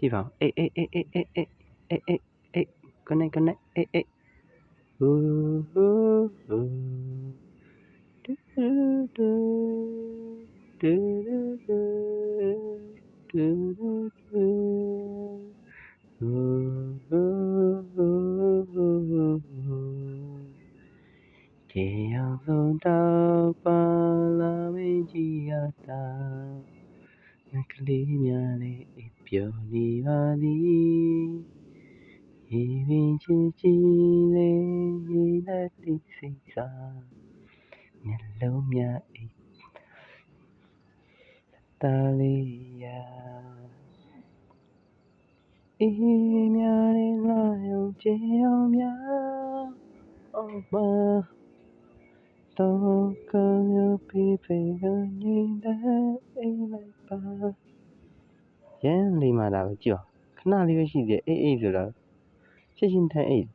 ကြည့်ပါဦးအေးကနေအေးဟူဟူဟူဒူဒူဒူဒူဒူဒူဒူဟူဟူဟူဟူဟူတရားဆုံးတော့ပါလာမင်းကြီးရတာကလေးများလေးအိပ်ပျော်နေပါသည်ရေပင်ချစ်ကြည်လေးရေလက်တိတ်စိတ်စာမျက်လုံးများအိပ်တာလေးရာအေးများလေးလာရုံကြည်အောင်များအောင်မတော့ကမျိုးပြပေကငိမ့်တဲ့အိမ်လိုက်ပါရန်လေးမှလာပဲကြည့်ပါခဏလေးပဲရှိသေးအေးဆိုတော့ရှင်းရှင်းထိုင်အေး